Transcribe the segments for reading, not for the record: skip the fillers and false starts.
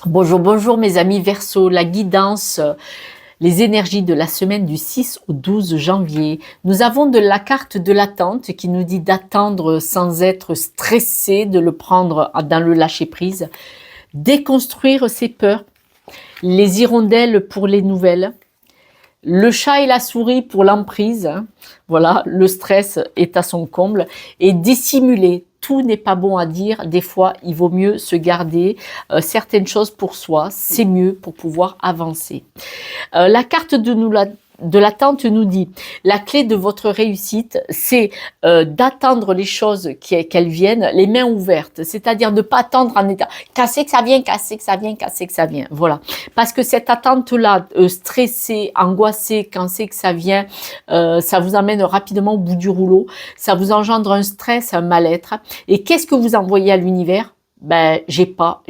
Bonjour, bonjour mes amis Verseau, la guidance, les énergies de la semaine du 6 au 12 janvier. Nous avons de la carte de l'attente qui nous dit d'attendre sans être stressé, de le prendre dans le lâcher-prise, déconstruire ses peurs, les hirondelles pour les nouvelles, le chat et la souris pour l'emprise, voilà, le stress est à son comble, et dissimuler. Tout n'est pas bon à dire, des fois il vaut mieux se garder certaines choses pour soi, c'est mieux pour pouvoir avancer. La carte de l'attente nous dit, la clé de votre réussite, c'est d'attendre les choses qu'elles viennent, les mains ouvertes, c'est-à-dire de ne pas attendre en état, casser que ça vient, casser que ça vient, casser que ça vient, voilà. Parce que cette attente-là, stressée, angoissée, quand c'est que ça vient, ça vous amène rapidement au bout du rouleau, ça vous engendre un stress, un mal-être. Et qu'est-ce que vous envoyez à l'univers? Ben, j'ai pas.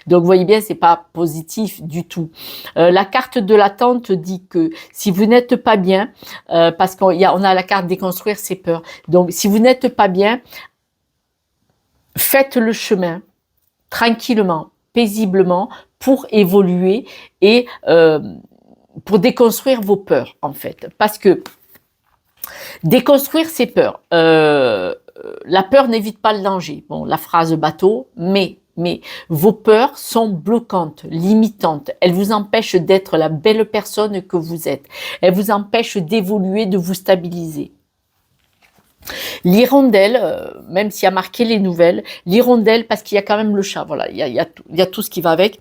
Donc, vous voyez bien, c'est pas positif du tout. La carte de l'attente dit que si vous n'êtes pas bien, parce on a la carte déconstruire ses peurs. Donc, si vous n'êtes pas bien, faites le chemin tranquillement, paisiblement, pour évoluer et pour déconstruire vos peurs, en fait. Parce que déconstruire ses peurs, la peur n'évite pas le danger. Bon, la phrase bateau, mais vos peurs sont bloquantes, limitantes. Elles vous empêchent d'être la belle personne que vous êtes. Elles vous empêchent d'évoluer, de vous stabiliser. L'hirondelle, même s'il y a marqué les nouvelles, l'hirondelle, parce qu'il y a quand même le chat, voilà, il y a tout ce qui va avec.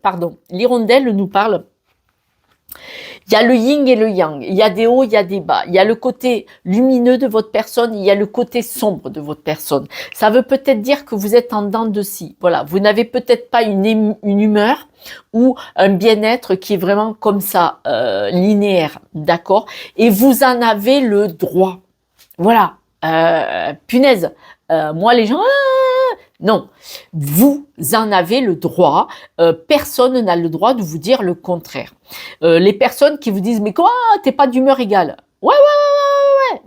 Pardon, l'hirondelle nous parle. Il y a le yin et le yang, il y a des hauts, il y a des bas, il y a le côté lumineux de votre personne, il y a le côté sombre de votre personne. Ça veut peut-être dire que vous êtes en dents de scie. Voilà, vous n'avez peut-être pas une humeur ou un bien-être qui est vraiment comme ça, linéaire, d'accord? Et vous en avez le droit. Voilà, punaise, moi les gens... Non, vous en avez le droit. Personne n'a le droit de vous dire le contraire. Les personnes qui vous disent mais quoi, t'es pas d'humeur égale. Ouais,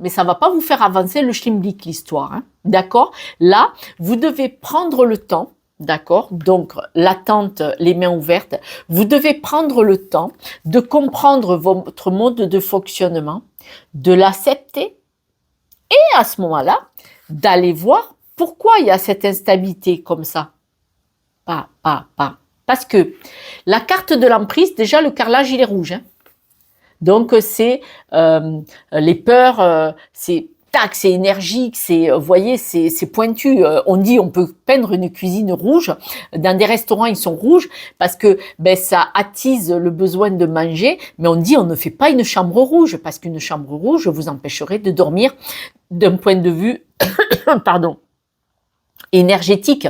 mais ça va pas vous faire avancer le schlimblick l'histoire, hein, d'accord? Là, vous devez prendre le temps. D'accord? Donc, l'attente, les mains ouvertes. Vous devez prendre le temps de comprendre votre mode de fonctionnement, de l'accepter et à ce moment-là, d'aller voir pourquoi il y a cette instabilité comme ça. Parce que la carte de l'emprise, déjà le carrelage il est rouge. Hein. Donc c'est les peurs, c'est tac, c'est énergique, c'est, vous voyez, c'est pointu. On dit on peut peindre une cuisine rouge. Dans des restaurants ils sont rouges parce que ben ça attise le besoin de manger. Mais on dit on ne fait pas une chambre rouge parce qu'une chambre rouge vous empêcherait de dormir d'un point de vue, pardon, énergétique.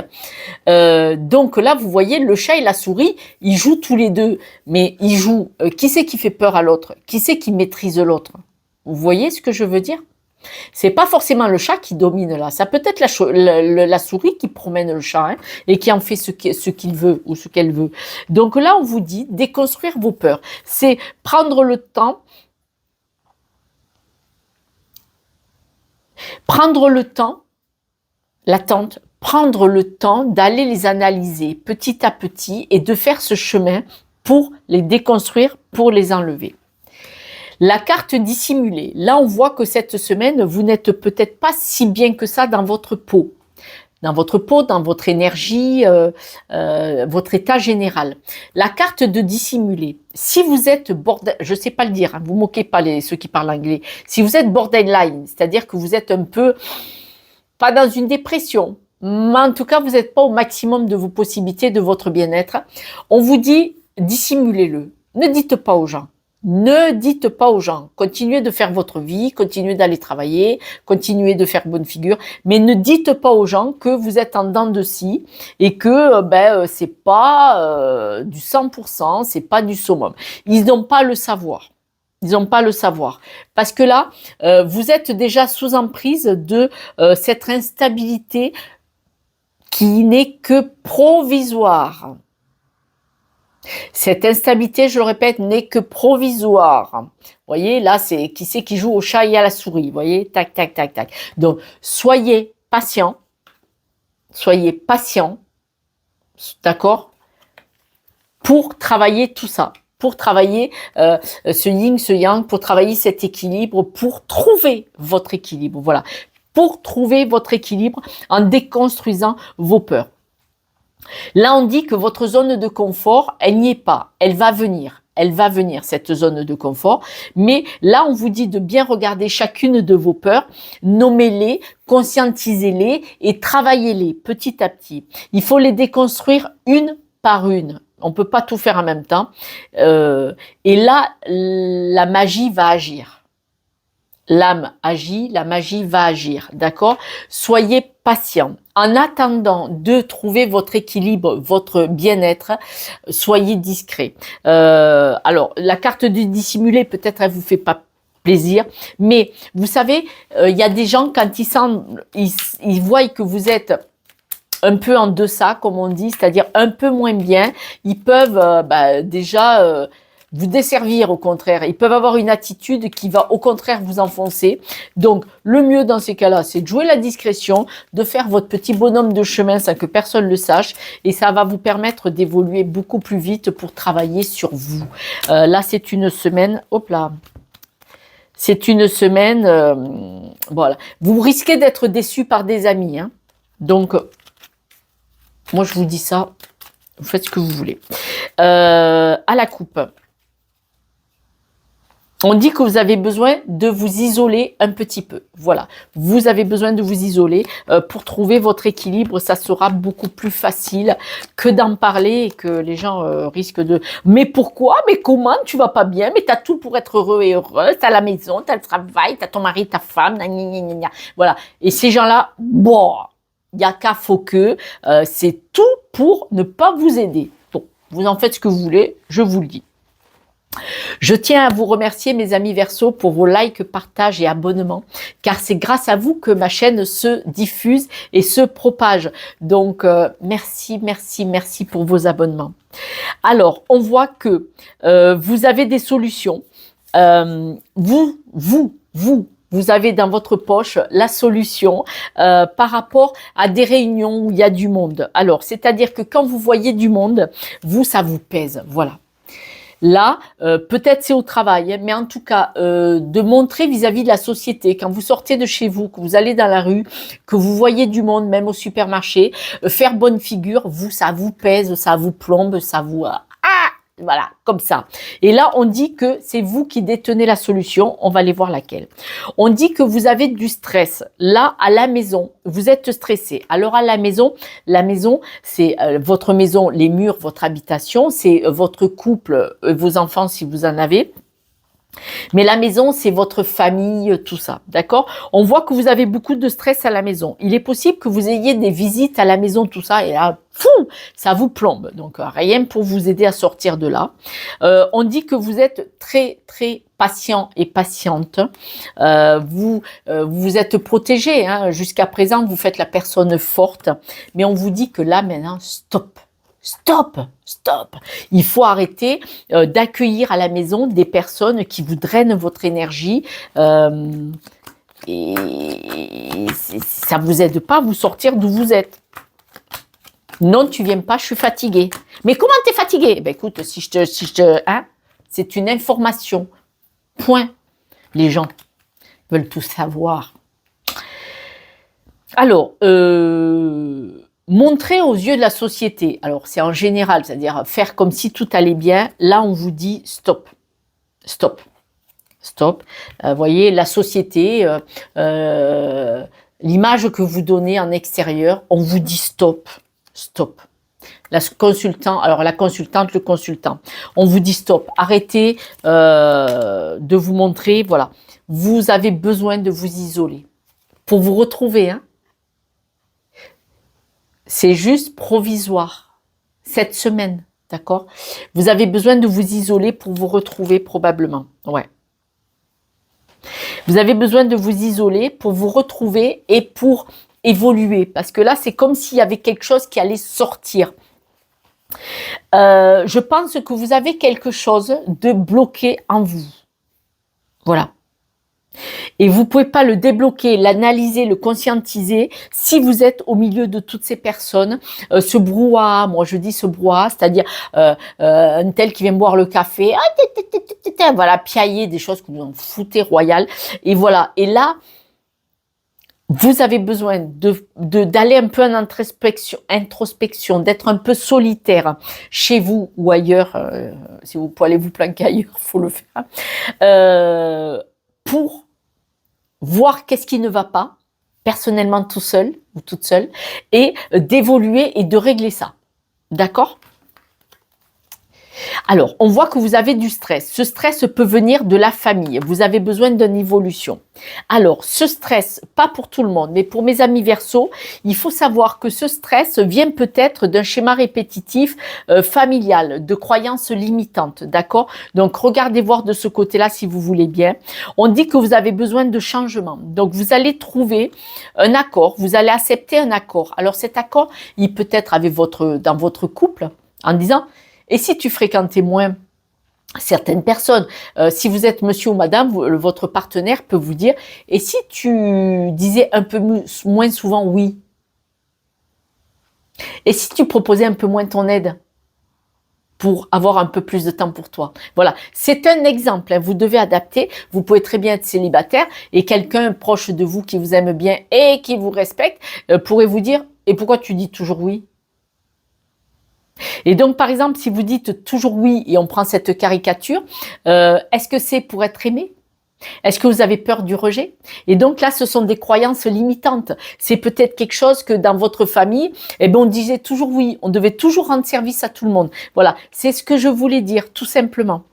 Donc là, vous voyez, le chat et la souris, ils jouent tous les deux. Mais ils jouent, qui c'est qui fait peur à l'autre? Qui c'est qui maîtrise l'autre? Vous voyez ce que je veux dire? C'est pas forcément le chat qui domine là. Ça peut être la souris qui promène le chat hein, et qui en fait ce qu'il veut ou ce qu'elle veut. Donc là, on vous dit déconstruire vos peurs. C'est prendre le temps l'attente, prendre le temps d'aller les analyser petit à petit et de faire ce chemin pour les déconstruire, pour les enlever. La carte dissimulée. Là, on voit que cette semaine, vous n'êtes peut-être pas si bien que ça dans votre peau. Dans votre énergie, votre état général. La carte de dissimuler. Si vous êtes je sais pas le dire, hein, vous moquez pas ceux qui parlent anglais. Si vous êtes borderline, c'est-à-dire que vous êtes un peu pas dans une dépression, mais en tout cas, vous n'êtes pas au maximum de vos possibilités, de votre bien-être. On vous dit, dissimulez-le. Ne dites pas aux gens. Ne dites pas aux gens. Continuez de faire votre vie, continuez d'aller travailler, continuez de faire bonne figure, mais ne dites pas aux gens que vous êtes en dents de scie et que c'est pas du 100%, c'est pas du summum. Ils n'ont pas le savoir. Ils n'ont pas le savoir. Parce que là, vous êtes déjà sous emprise de cette instabilité qui n'est que provisoire. Cette instabilité, je le répète, n'est que provisoire. Vous voyez, là, c'est qui joue au chat et à la souris. Vous voyez, tac, tac, tac, tac. Donc, soyez patient. soyez patient, d'accord, pour travailler tout ça, pour travailler ce yin, ce yang, pour travailler cet équilibre, pour trouver votre équilibre, voilà, pour trouver votre équilibre en déconstruisant vos peurs. Là, on dit que votre zone de confort, elle n'y est pas, elle va venir. Elle va venir, cette zone de confort. Mais là, on vous dit de bien regarder chacune de vos peurs, nommez-les, conscientisez-les et travaillez-les petit à petit. Il faut les déconstruire une par une. On ne peut pas tout faire en même temps. Et là, la magie va agir. L'âme agit, la magie va agir, d'accord? Soyez patient. En attendant de trouver votre équilibre, votre bien-être, soyez discret. Alors, la carte du dissimulé, peut-être elle vous fait pas plaisir, mais vous savez, il y a des gens, quand ils voient que vous êtes un peu en deçà, comme on dit, c'est-à-dire un peu moins bien, ils peuvent déjà vous desservir au contraire. Ils peuvent avoir une attitude qui va au contraire vous enfoncer. Donc, le mieux dans ces cas-là, c'est de jouer la discrétion, de faire votre petit bonhomme de chemin sans que personne le sache. Et ça va vous permettre d'évoluer beaucoup plus vite pour travailler sur vous. Là, c'est une semaine... Hop là. C'est une semaine... voilà. Vous risquez d'être déçu par des amis. Hein. Donc, moi, je vous dis ça. Vous faites ce que vous voulez. À la coupe. On dit que vous avez besoin de vous isoler un petit peu. Voilà, vous avez besoin de vous isoler pour trouver votre équilibre. Ça sera beaucoup plus facile que d'en parler et que les gens risquent de... Mais pourquoi? Mais comment? Tu vas pas bien? Mais tu as tout pour être heureux et heureuse. Tu as la maison, tu as le travail, tu as ton mari, ta femme. Gna, gna, gna, gna. Voilà. Et ces gens-là, bon, il n'y a qu'à faut que c'est tout pour ne pas vous aider. Bon, vous en faites ce que vous voulez, je vous le dis. Je tiens à vous remercier mes amis Verseau pour vos likes, partages et abonnements, car c'est grâce à vous que ma chaîne se diffuse et se propage. Donc merci, merci, merci pour vos abonnements. Alors, on voit que vous avez des solutions. Vous avez dans votre poche la solution par rapport à des réunions où il y a du monde. Alors, c'est-à-dire que quand vous voyez du monde, ça vous pèse, voilà. Là, peut-être c'est au travail, hein, mais en tout cas, de montrer vis-à-vis de la société, quand vous sortez de chez vous, que vous allez dans la rue, que vous voyez du monde, même au supermarché, faire bonne figure, ça vous pèse, ça vous plombe, ça vous... voilà, comme ça. Et là, on dit que c'est vous qui détenez la solution. On va aller voir laquelle. On dit que vous avez du stress. Là, à la maison, vous êtes stressé. Alors, à la maison, c'est votre maison, les murs, votre habitation, c'est votre couple, vos enfants si vous en avez. Mais la maison, c'est votre famille, tout ça, d'accord? On voit que vous avez beaucoup de stress à la maison. Il est possible que vous ayez des visites à la maison, tout ça, et là, fou, ça vous plombe. Donc, rien pour vous aider à sortir de là. On dit que vous êtes très, très patient et patiente. Vous êtes protégé. Hein. Jusqu'à présent, vous faites la personne forte. Mais on vous dit que là, maintenant, stop. Stop, stop. Il faut arrêter d'accueillir à la maison des personnes qui vous drainent votre énergie et ça ne vous aide pas à vous sortir d'où vous êtes. Non, tu viens pas, je suis fatiguée. Mais comment tu es fatiguée? Ben écoute, c'est une information. Point. Les gens veulent tout savoir. Alors, montrer aux yeux de la société, alors c'est en général, c'est-à-dire faire comme si tout allait bien, là on vous dit stop, stop, stop. Voyez, la société, l'image que vous donnez en extérieur, on vous dit stop, stop. La consultante, le consultant, on vous dit stop, arrêtez de vous montrer, voilà. Vous avez besoin de vous isoler pour vous retrouver, hein. C'est juste provisoire, cette semaine, d'accord? Vous avez besoin de vous isoler pour vous retrouver probablement, ouais. Vous avez besoin de vous isoler pour vous retrouver et pour évoluer, parce que là, c'est comme s'il y avait quelque chose qui allait sortir. Je pense que vous avez quelque chose de bloqué en vous, voilà. Et vous pouvez pas le débloquer, l'analyser, le conscientiser si vous êtes au milieu de toutes ces personnes. Ce brouhaha, moi je dis ce brouhaha, c'est-à-dire un tel qui vient boire le café, voilà, piailler des choses que vous en foutez royal. Et voilà. Et là, vous avez besoin d'aller un peu en introspection, d'être un peu solitaire chez vous ou ailleurs. Si vous pouvez aller vous planquer ailleurs, faut le faire. Pour voir qu'est-ce qui ne va pas, personnellement tout seul ou toute seule, et d'évoluer et de régler ça. D'accord ? Alors, on voit que vous avez du stress. Ce stress peut venir de la famille. Vous avez besoin d'une évolution. Alors, ce stress, pas pour tout le monde, mais pour mes amis Verseaux, il faut savoir que ce stress vient peut-être d'un schéma répétitif familial, de croyances limitantes, d'accord ? Donc, regardez voir de ce côté-là si vous voulez bien. On dit que vous avez besoin de changement. Donc, vous allez trouver un accord, vous allez accepter un accord. Alors, cet accord, il peut être avec dans votre couple, en disant... Et si tu fréquentais moins certaines personnes, si vous êtes monsieur ou madame, votre partenaire peut vous dire, et si tu disais un peu moins souvent oui? Et si tu proposais un peu moins ton aide pour avoir un peu plus de temps pour toi? Voilà, c'est un exemple, hein, vous devez adapter. Vous pouvez très bien être célibataire et quelqu'un proche de vous qui vous aime bien et qui vous respecte pourrait vous dire, et pourquoi tu dis toujours oui? Et donc, par exemple, si vous dites toujours oui et on prend cette caricature, est-ce que c'est pour être aimé? Est-ce que vous avez peur du rejet? Et donc là, ce sont des croyances limitantes. C'est peut-être quelque chose que dans votre famille, eh ben, on disait toujours oui, on devait toujours rendre service à tout le monde. Voilà, c'est ce que je voulais dire, tout simplement.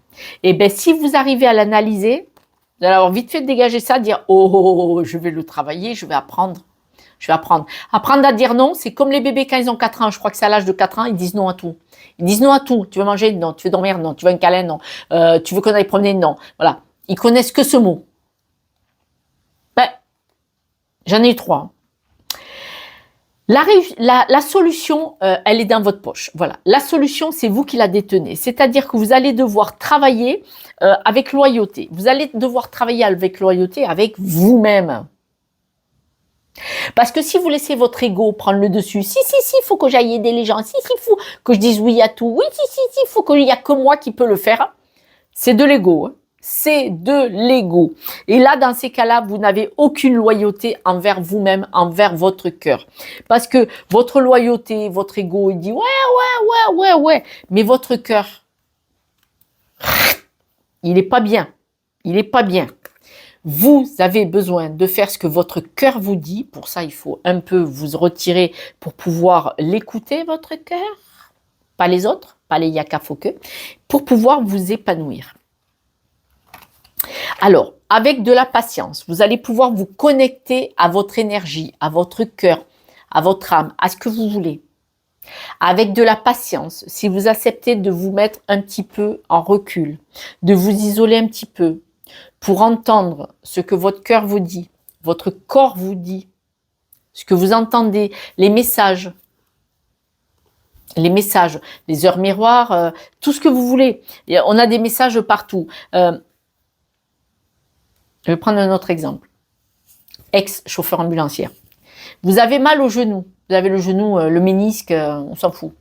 Et bien, si vous arrivez à l'analyser, vous allez avoir vite fait de dégager ça, dire « Oh, je vais le travailler, je vais apprendre. » Je vais apprendre. Apprendre à dire non, c'est comme les bébés quand ils ont 4 ans. Je crois que c'est à l'âge de 4 ans, ils disent non à tout. Ils disent non à tout. Tu veux manger? Non. Tu veux dormir? Non. Tu veux un câlin? Non. Tu veux qu'on aille promener? Non. Voilà. Ils connaissent que ce mot. Ben, j'en ai eu 3. La solution, elle est dans votre poche. Voilà. La solution, c'est vous qui la détenez. C'est-à-dire que vous allez devoir travailler avec loyauté. Vous allez devoir travailler avec loyauté avec vous-même. Parce que si vous laissez votre ego prendre le dessus, si, il faut que j'aille aider les gens, si, il faut que je dise oui à tout, oui, si, il faut qu'il n'y a que moi qui peux le faire, c'est de l'ego. Hein. C'est de l'ego. Et là, dans ces cas-là, vous n'avez aucune loyauté envers vous-même, envers votre cœur. Parce que votre loyauté, votre ego, il dit ouais. Mais votre cœur, il n'est pas bien. Il n'est pas bien. Vous avez besoin de faire ce que votre cœur vous dit. Pour ça, il faut un peu vous retirer pour pouvoir l'écouter, votre cœur. Pas les autres, pas les yaka-foke, pour pouvoir vous épanouir. Alors, avec de la patience, vous allez pouvoir vous connecter à votre énergie, à votre cœur, à votre âme, à ce que vous voulez. Avec de la patience, si vous acceptez de vous mettre un petit peu en recul, de vous isoler un petit peu, pour entendre ce que votre cœur vous dit, votre corps vous dit, ce que vous entendez, les messages, les heures miroirs, tout ce que vous voulez. Et on a des messages partout. Je vais prendre un autre exemple. Ex-chauffeur ambulancière. Vous avez mal au genou. Vous avez le genou, le ménisque, on s'en fout.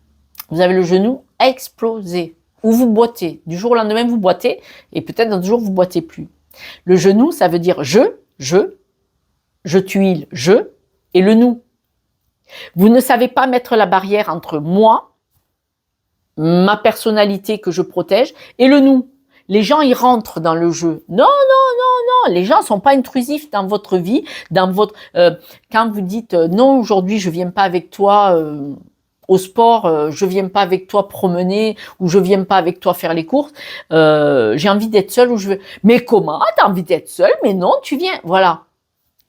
Vous avez le genou explosé. Ou vous boitez. Du jour au lendemain, vous boitez. Et peut-être dans 2 jours, vous boitez plus. Le genou, ça veut dire je tuile, et le nous. Vous ne savez pas mettre la barrière entre moi, ma personnalité que je protège, et le nous. Les gens, ils rentrent dans le jeu. Non. Les gens ne sont pas intrusifs dans votre vie, dans votre. Quand vous dites non, aujourd'hui, je viens pas avec toi au sport, je viens pas avec toi promener, ou je viens pas avec toi faire les courses. J'ai envie d'être seule, ou je veux. Mais comment? T'as envie d'être seule? Mais non, tu viens. Voilà.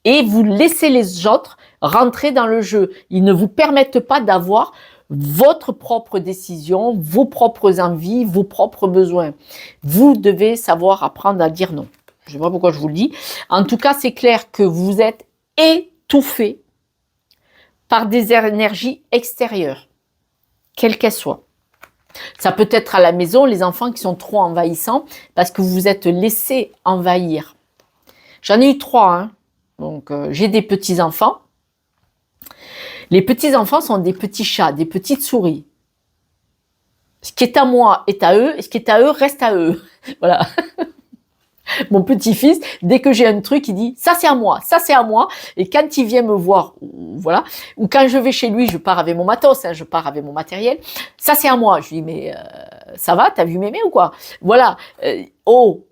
Et vous laissez les autres rentrer dans le jeu. Ils ne vous permettent pas d'avoir votre propre décision, vos propres envies, vos propres besoins. Vous devez savoir apprendre à dire non. Je ne sais pas pourquoi je vous le dis. En tout cas, c'est clair que vous êtes étouffé par des énergies extérieures, quelles qu'elles soient. Ça peut être à la maison, les enfants qui sont trop envahissants parce que vous vous êtes laissé envahir. J'en ai eu 3, hein. Donc j'ai des petits-enfants. Les petits-enfants sont des petits chats, des petites souris. Ce qui est à moi est à eux, et ce qui est à eux reste à eux. Voilà. Mon petit-fils, dès que j'ai un truc, il dit ça c'est à moi, ça c'est à moi. Et quand il vient me voir, voilà, ou quand je vais chez lui, je pars avec mon matos, hein, je pars avec mon matériel, ça c'est à moi. Je lui dis mais ça va, t'as vu mémé ou quoi? Voilà. Oh,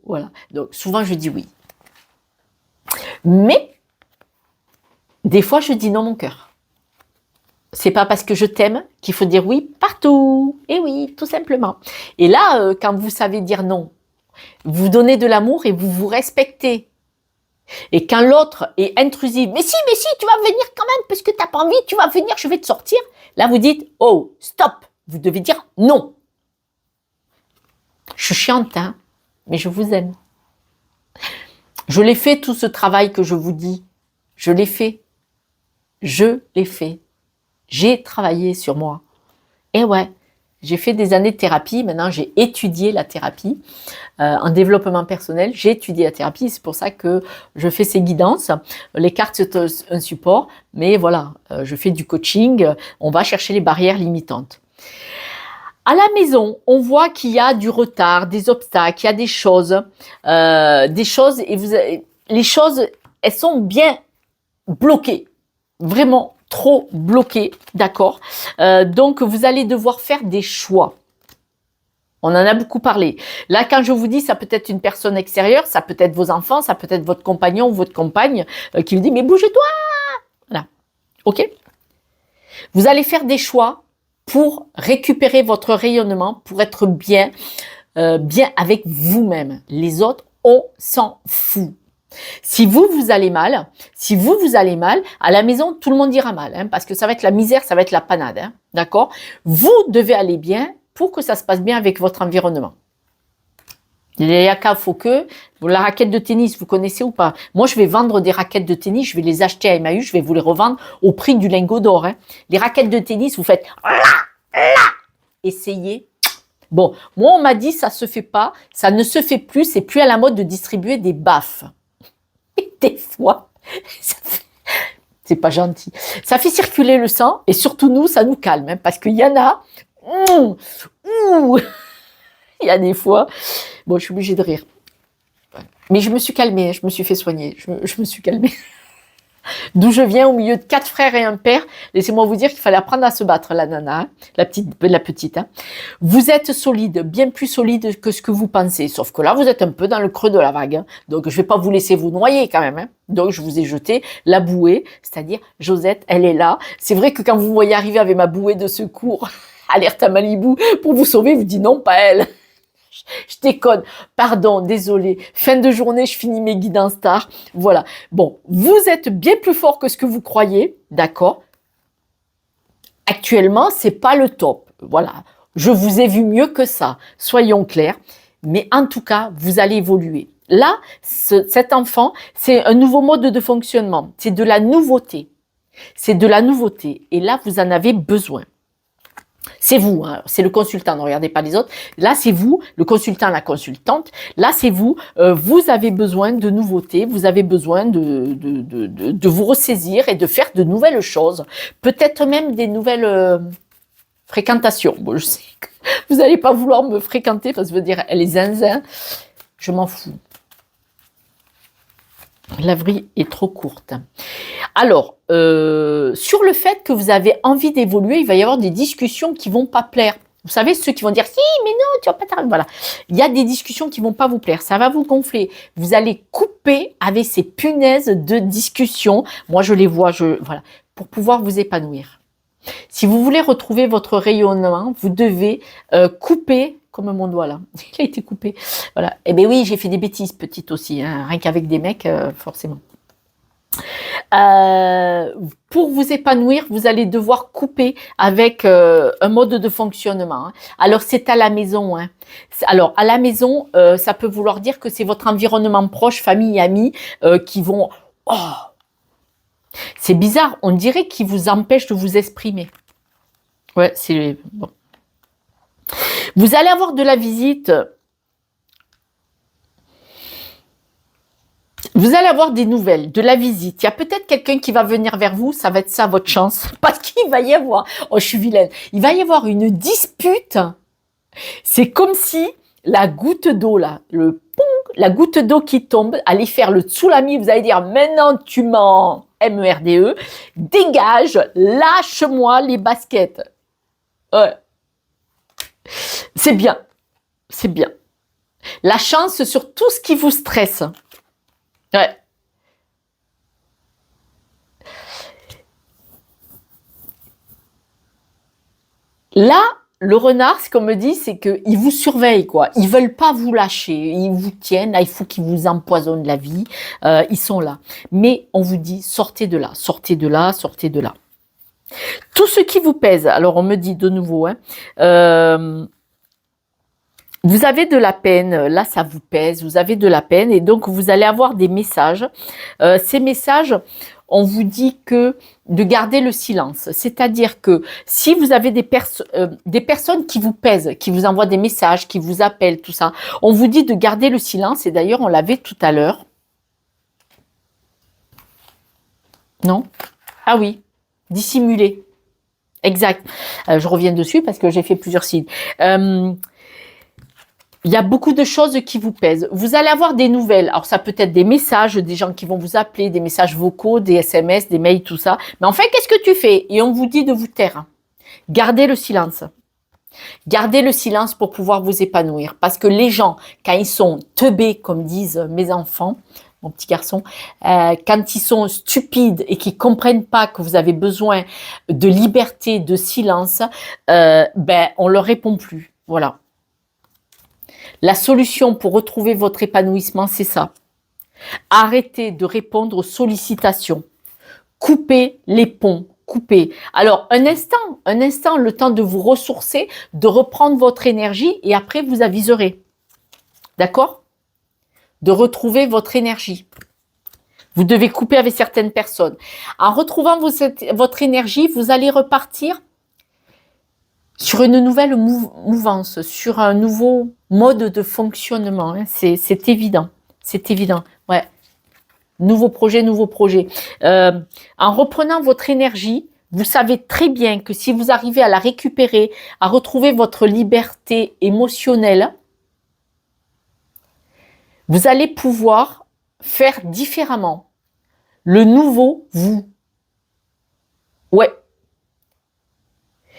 voilà. Donc souvent je dis oui. Mais des fois je dis non mon cœur. C'est pas parce que je t'aime qu'il faut dire oui partout. Et oui, tout simplement. Et là, quand vous savez dire non, vous donnez de l'amour et vous vous respectez. Et quand l'autre est intrusif, mais si, tu vas venir quand même, parce que t'as pas envie, tu vas venir, je vais te sortir. Là, vous dites, oh, stop. Vous devez dire non. Je suis chiante, hein, mais je vous aime. Je l'ai fait, tout ce travail que je vous dis. Je l'ai fait. Je l'ai fait. J'ai travaillé sur moi. Et ouais, j'ai fait des années de thérapie. Maintenant, j'ai étudié la thérapie en développement personnel. J'ai étudié la thérapie. C'est pour ça que je fais ces guidances. Les cartes, c'est un support. Mais voilà, je fais du coaching. On va chercher les barrières limitantes. À la maison, on voit qu'il y a du retard, des obstacles, il y a des choses, et les choses, elles sont bien bloquées, vraiment trop bloquées, d'accord. Donc, vous allez devoir faire des choix. On en a beaucoup parlé. Là, quand je vous dis, ça peut être une personne extérieure, ça peut être vos enfants, ça peut être votre compagnon ou votre compagne qui vous dit « mais bouge-toi !» Voilà, ok. Vous allez faire des choix pour récupérer votre rayonnement, pour être bien avec vous-même. Les autres, on s'en fout. Si vous allez mal, à la maison, tout le monde ira mal, hein, parce que ça va être la misère, ça va être la panade, hein, d'accord? Vous devez aller bien pour que ça se passe bien avec votre environnement. Les Yaka Fauque, la raquette de tennis, vous connaissez ou pas? Moi, je vais vendre des raquettes de tennis, je vais les acheter à Emmaüs, je vais vous les revendre au prix du lingot d'or. Hein. Les raquettes de tennis, vous faites essayez. Bon, moi, on m'a dit ça se fait pas, ça ne se fait plus, c'est plus à la mode de distribuer des baffes. Et des fois, c'est pas gentil. Ça fait circuler le sang et surtout nous, ça nous calme, hein, parce qu'il y en a. Il y a des fois, bon, je suis obligée de rire. Mais je me suis calmée, je me suis fait soigner, je me suis calmée. D'où je viens, au milieu de 4 frères et un père, laissez-moi vous dire qu'il fallait apprendre à se battre, la nana, hein, la petite. Hein. Vous êtes solide, bien plus solide que ce que vous pensez, sauf que là, vous êtes un peu dans le creux de la vague. Hein. Donc, je ne vais pas vous laisser vous noyer quand même. Hein. Donc, je vous ai jeté la bouée, c'est-à-dire Josette, elle est là. C'est vrai que quand vous me voyez arriver avec ma bouée de secours, alerte à Malibu, pour vous sauver, vous dites non, pas elle. Je déconne, pardon, désolé. Fin de journée, je finis mes guidances tard. Voilà. Bon, vous êtes bien plus fort que ce que vous croyez, d'accord? Actuellement, c'est pas le top. Voilà. Je vous ai vu mieux que ça. Soyons clairs. Mais en tout cas, vous allez évoluer. Là, cet enfant, c'est un nouveau mode de fonctionnement. C'est de la nouveauté. C'est de la nouveauté. Et là, vous en avez besoin. C'est vous, hein, c'est le consultant, ne regardez pas les autres. Là, c'est vous, le consultant, la consultante. Là, c'est vous. Vous avez besoin de nouveautés, vous avez besoin de vous ressaisir et de faire de nouvelles choses. Peut-être même des nouvelles fréquentations. Bon, je sais que vous n'allez pas vouloir me fréquenter parce que vous dire, elle est zinzin. Je m'en fous. La vie est trop courte. Alors, sur le fait que vous avez envie d'évoluer, il va y avoir des discussions qui vont pas plaire. Vous savez, ceux qui vont dire « Si, mais non, tu vas pas t'arrêter. » Voilà. Il y a des discussions qui vont pas vous plaire. Ça va vous gonfler. Vous allez couper avec ces punaises de discussion. Moi, je les vois, voilà, pour pouvoir vous épanouir. Si vous voulez retrouver votre rayonnement, vous devez couper, comme mon doigt là, il a été coupé. Voilà. Eh bien oui, j'ai fait des bêtises petites aussi, hein, rien qu'avec des mecs, forcément. Pour vous épanouir, vous allez devoir couper avec un mode de fonctionnement. Hein. Alors, c'est à la maison. Hein. Alors, à la maison, ça peut vouloir dire que c'est votre environnement proche, famille, amis, qui vont... Oh, c'est bizarre, on dirait qu'ils vous empêchent de vous exprimer. Ouais, c'est... Bon. Vous allez avoir de la visite... Vous allez avoir des nouvelles, de la visite. Il y a peut-être quelqu'un qui va venir vers vous. Ça va être ça, votre chance. Parce qu'il va y avoir, oh, je suis vilaine. Il va y avoir une dispute. C'est comme si la goutte d'eau, là, la goutte d'eau qui tombe, allait faire le tsunami. Vous allez dire, maintenant tu m'en MERDE, dégage, lâche-moi les baskets. Ouais. C'est bien. C'est bien. La chance sur tout ce qui vous stresse. Ouais. Là, le renard, ce qu'on me dit, c'est qu'ils vous surveillent, quoi. Ils veulent pas vous lâcher. Ils vous tiennent. Là, il faut qu'ils vous empoisonnent la vie. Ils sont là. Mais on vous dit, sortez de là, sortez de là, sortez de là. Tout ce qui vous pèse. Alors, on me dit de nouveau, hein, vous avez de la peine, là ça vous pèse, vous avez de la peine et donc vous allez avoir des messages. Ces messages, on vous dit que de garder le silence. C'est-à-dire que si vous avez des personnes qui vous pèsent, qui vous envoient des messages, qui vous appellent, tout ça, on vous dit de garder le silence et d'ailleurs on l'avait tout à l'heure. Non? Ah oui, dissimuler. Exact. Je reviens dessus parce que j'ai fait plusieurs signes. Il y a beaucoup de choses qui vous pèsent. Vous allez avoir des nouvelles. Alors, ça peut être des messages, des gens qui vont vous appeler, des messages vocaux, des SMS, des mails, tout ça. Mais en fait, qu'est-ce que tu fais? Et on vous dit de vous taire. Gardez le silence. Gardez le silence pour pouvoir vous épanouir. Parce que les gens, quand ils sont teubés, comme disent mes enfants, mon petit garçon, quand ils sont stupides et qu'ils comprennent pas que vous avez besoin de liberté, de silence, on leur répond plus. Voilà. La solution pour retrouver votre épanouissement, c'est ça. Arrêtez de répondre aux sollicitations. Coupez les ponts. Coupez. Alors, un instant, le temps de vous ressourcer, de reprendre votre énergie et après, vous aviserez. D'accord? De retrouver votre énergie. Vous devez couper avec certaines personnes. En retrouvant votre énergie, vous allez repartir sur une nouvelle mouvance, sur un nouveau mode de fonctionnement. Hein. C'est évident. C'est évident. Ouais. Nouveau projet, nouveau projet. En reprenant votre énergie, vous savez très bien que si vous arrivez à la récupérer, à retrouver votre liberté émotionnelle, vous allez pouvoir faire différemment. Le nouveau vous. Ouais.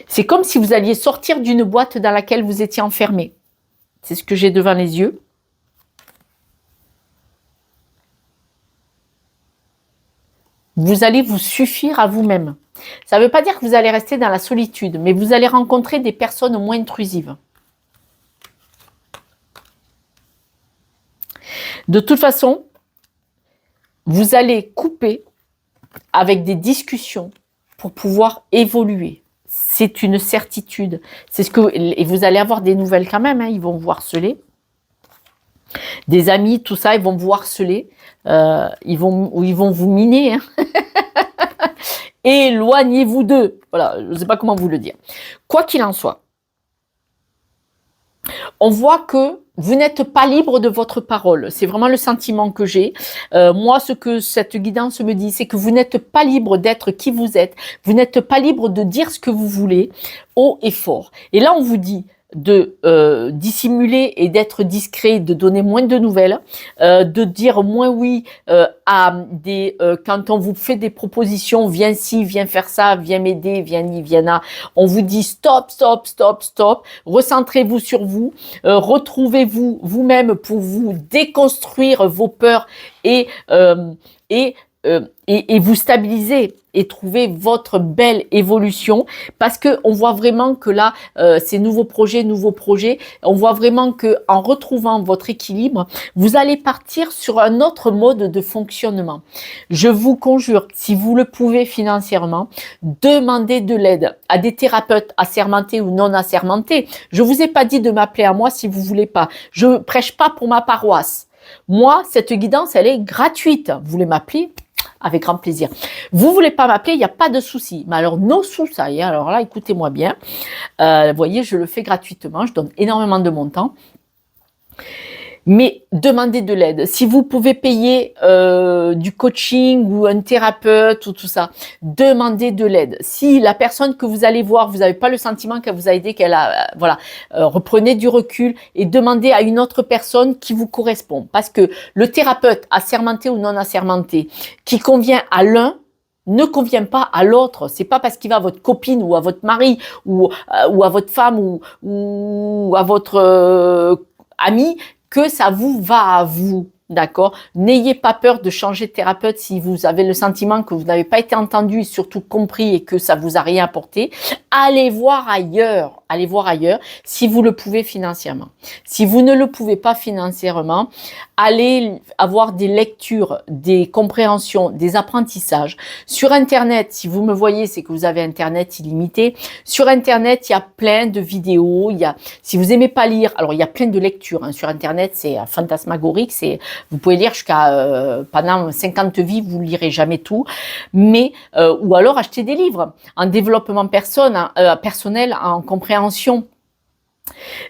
C'est comme si vous alliez sortir d'une boîte dans laquelle vous étiez enfermé. C'est ce que j'ai devant les yeux. Vous allez vous suffire à vous-même. Ça ne veut pas dire que vous allez rester dans la solitude, mais vous allez rencontrer des personnes moins intrusives. De toute façon, vous allez couper avec des discussions pour pouvoir évoluer. C'est une certitude. C'est ce que, et vous allez avoir des nouvelles quand même, hein, ils vont vous harceler. Des amis, tout ça, ils vont vous harceler. Ils vont vous miner. Hein. Éloignez-vous d'eux. Voilà, je ne sais pas comment vous le dire. Quoi qu'il en soit, on voit que vous n'êtes pas libre de votre parole. C'est vraiment le sentiment que j'ai. Moi, ce que cette guidance me dit, c'est que vous n'êtes pas libre d'être qui vous êtes. Vous n'êtes pas libre de dire ce que vous voulez, haut et fort. Et là, on vous dit de dissimuler et d'être discret, de donner moins de nouvelles, de dire moins oui à des quand on vous fait des propositions, viens ci, viens faire ça, viens m'aider, viens ni, viens là, on vous dit stop, stop, stop, stop, recentrez-vous sur vous, retrouvez-vous vous-même pour vous déconstruire vos peurs et vous stabiliser et trouver votre belle évolution parce que on voit vraiment que là ces nouveaux projets, on voit vraiment que en retrouvant votre équilibre, vous allez partir sur un autre mode de fonctionnement. Je vous conjure, si vous le pouvez financièrement, demandez de l'aide à des thérapeutes assermentés ou non assermentés. Je vous ai pas dit de m'appeler à moi si vous voulez pas. Je prêche pas pour ma paroisse. Moi, cette guidance, elle est gratuite. Vous voulez m'appeler? Avec grand plaisir. Vous voulez pas m'appeler, il n'y a pas de souci. Mais alors, no souci, alors là, écoutez-moi bien. Vous voyez, je le fais gratuitement. Je donne énormément de mon temps. Mais demandez de l'aide. Si vous pouvez payer du coaching ou un thérapeute ou tout ça, demandez de l'aide. Si la personne que vous allez voir, vous n'avez pas le sentiment qu'elle vous a aidé, qu'elle a, voilà, reprenez du recul et demandez à une autre personne qui vous correspond. Parce que le thérapeute, assermenté ou non assermenté, qui convient à l'un, ne convient pas à l'autre. C'est pas parce qu'il va à votre copine ou à votre mari ou à votre femme ou à votre ami que ça vous va à vous, d'accord? N'ayez pas peur de changer de thérapeute si vous avez le sentiment que vous n'avez pas été entendu et surtout compris et que ça vous a rien apporté. Allez voir ailleurs si vous le pouvez financièrement. Si vous ne le pouvez pas financièrement, allez avoir des lectures, des compréhensions, des apprentissages. Sur Internet, si vous me voyez, c'est que vous avez Internet illimité. Sur Internet, il y a plein de vidéos. Si vous aimez pas lire, alors il y a plein de lectures sur Internet, c'est fantasmagorique. Vous pouvez lire jusqu'à pendant 50 vies, vous lirez jamais tout. Mais ou alors acheter des livres en développement personnel, en compréhension.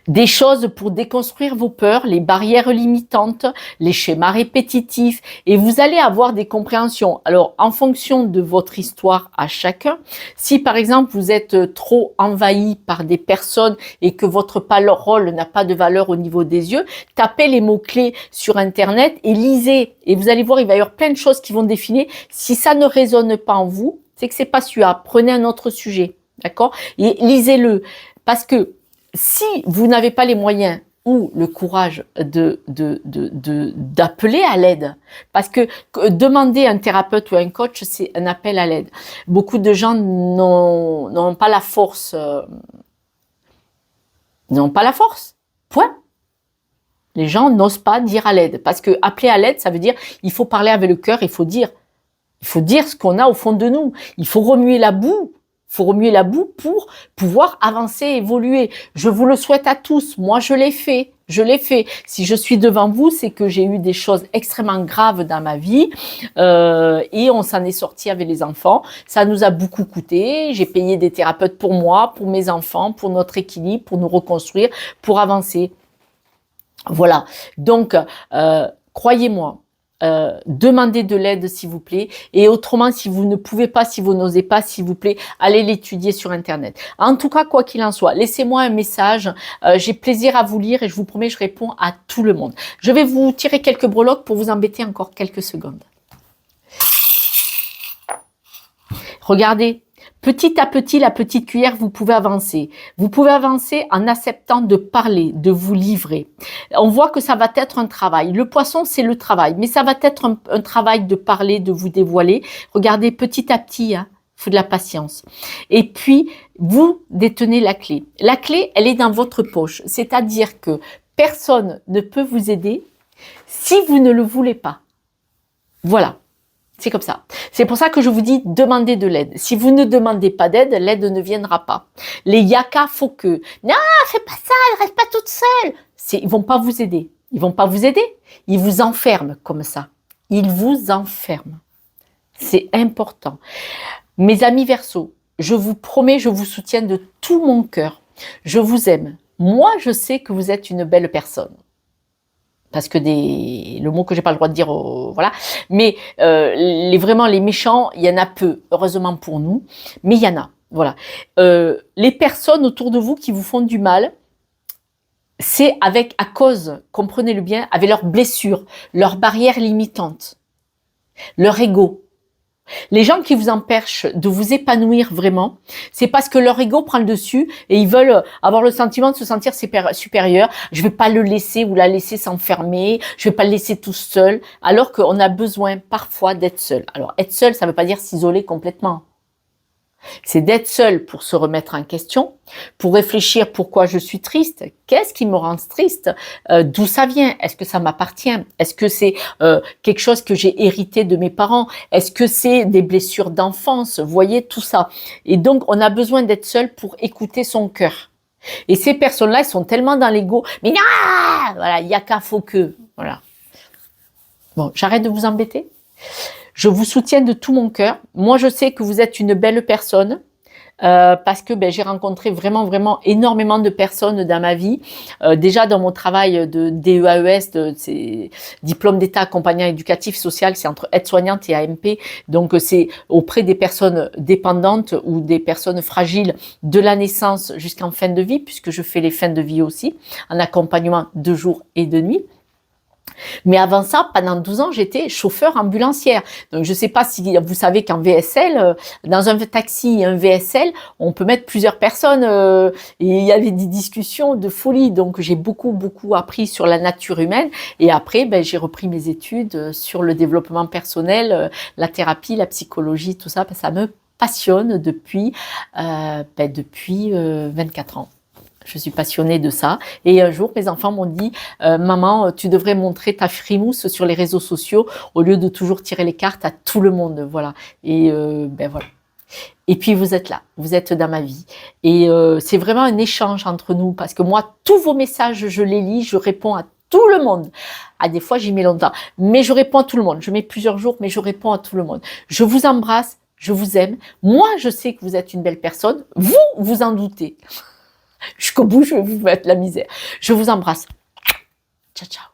Des choses pour déconstruire vos peurs, les barrières limitantes, les schémas répétitifs, et vous allez avoir des compréhensions. Alors, en fonction de votre histoire à chacun, si par exemple vous êtes trop envahi par des personnes et que votre parole n'a pas de valeur au niveau des yeux, tapez les mots-clés sur Internet et lisez. Et vous allez voir, il va y avoir plein de choses qui vont défiler. Si ça ne résonne pas en vous, c'est que c'est pas celui-là. Prenez un autre sujet, d'accord? Et lisez-le. Parce que si vous n'avez pas les moyens ou le courage d'appeler à l'aide, parce que demander un thérapeute ou un coach, c'est un appel à l'aide. Beaucoup de gens n'ont pas la force, point. Les gens n'osent pas dire à l'aide, parce que appeler à l'aide, ça veut dire il faut parler avec le cœur, il faut dire ce qu'on a au fond de nous, il faut remuer la boue. Pour pouvoir avancer, évoluer. Je vous le souhaite à tous. Moi, je l'ai fait. Si je suis devant vous, c'est que j'ai eu des choses extrêmement graves dans ma vie et on s'en est sorti avec les enfants. Ça nous a beaucoup coûté. J'ai payé des thérapeutes pour moi, pour mes enfants, pour notre équilibre, pour nous reconstruire, pour avancer. Voilà. Donc, croyez-moi. Demandez de l'aide s'il vous plaît, et autrement si vous ne pouvez pas, si vous n'osez pas, s'il vous plaît, allez l'étudier sur Internet. En tout cas, quoi qu'il en soit, laissez-moi un message, j'ai plaisir à vous lire et je vous promets, je réponds à tout le monde. Je vais vous tirer quelques breloques pour vous embêter encore quelques secondes. Regardez. Petit à petit, la petite cuillère, vous pouvez avancer. Vous pouvez avancer en acceptant de parler, de vous livrer. On voit que ça va être un travail. Le poisson, c'est le travail, mais ça va être un travail de parler, de vous dévoiler. Regardez, petit à petit, il faut de la patience. Et puis, vous détenez la clé. La clé, elle est dans votre poche. C'est-à-dire que personne ne peut vous aider si vous ne le voulez pas. Voilà. C'est comme ça. C'est pour ça que je vous dis, demandez de l'aide. Si vous ne demandez pas d'aide, l'aide ne viendra pas. Les yaka, faut que, non, fais pas ça, elle reste pas toute seule. Ils vont pas vous aider. Ils vont pas vous aider. Ils vous enferment comme ça. Ils vous enferment. C'est important. Mes amis Verseaux, je vous promets, je vous soutiens de tout mon cœur. Je vous aime. Moi, je sais que vous êtes une belle personne. Parce que le mot que j'ai pas le droit de dire, voilà. Mais vraiment les méchants, il y en a peu, heureusement pour nous, mais il y en a, voilà. Les personnes autour de vous qui vous font du mal, c'est à cause, comprenez-le bien, avec leurs blessures, leurs barrières limitantes, leur ego. Les gens qui vous empêchent de vous épanouir vraiment, c'est parce que leur ego prend le dessus et ils veulent avoir le sentiment de se sentir supérieur. Je vais pas le laisser ou la laisser s'enfermer, je vais pas le laisser tout seul, alors qu'on a besoin parfois d'être seul. Alors être seul, ça veut pas dire s'isoler complètement. C'est d'être seul pour se remettre en question, pour réfléchir pourquoi je suis triste, qu'est-ce qui me rend triste, d'où ça vient, est-ce que ça m'appartient, est-ce que c'est quelque chose que j'ai hérité de mes parents, est-ce que c'est des blessures d'enfance, vous voyez tout ça. Et donc on a besoin d'être seul pour écouter son cœur. Et ces personnes-là, elles sont tellement dans l'ego, mais non, voilà, il y a qu'à faut que, voilà. Bon, j'arrête de vous embêter. Je vous soutiens de tout mon cœur. Moi, je sais que vous êtes une belle personne. parce que j'ai rencontré vraiment énormément de personnes dans ma vie. Déjà dans mon travail de DEAES, c'est diplôme d'état accompagnant éducatif social, c'est entre aide-soignante et AMP, donc c'est auprès des personnes dépendantes ou des personnes fragiles de la naissance jusqu'en fin de vie, puisque je fais les fins de vie aussi, en accompagnement de jour et de nuit. Mais avant ça, pendant 12 ans, j'étais chauffeur ambulancière. Donc, je ne sais pas si vous savez qu'en VSL, dans un taxi et un VSL, on peut mettre plusieurs personnes. Et il y avait des discussions de folie. Donc, j'ai beaucoup appris sur la nature humaine. Et après, j'ai repris mes études sur le développement personnel, la thérapie, la psychologie, tout ça. Ça me passionne depuis 24 ans. Je suis passionnée de ça. Et un jour, mes enfants m'ont dit maman, tu devrais montrer ta frimousse sur les réseaux sociaux au lieu de toujours tirer les cartes à tout le monde. Voilà. Et voilà. Et puis vous êtes là, vous êtes dans ma vie. Et c'est vraiment un échange entre nous parce que moi, tous vos messages, je les lis, je réponds à tout le monde. Ah, des fois, j'y mets longtemps, mais je réponds à tout le monde. Je mets plusieurs jours, mais je réponds à tout le monde. Je vous embrasse, je vous aime. Moi, je sais que vous êtes une belle personne. Vous, vous en doutez. Jusqu'au bout, je vais vous mettre la misère. Je vous embrasse. Ciao, ciao.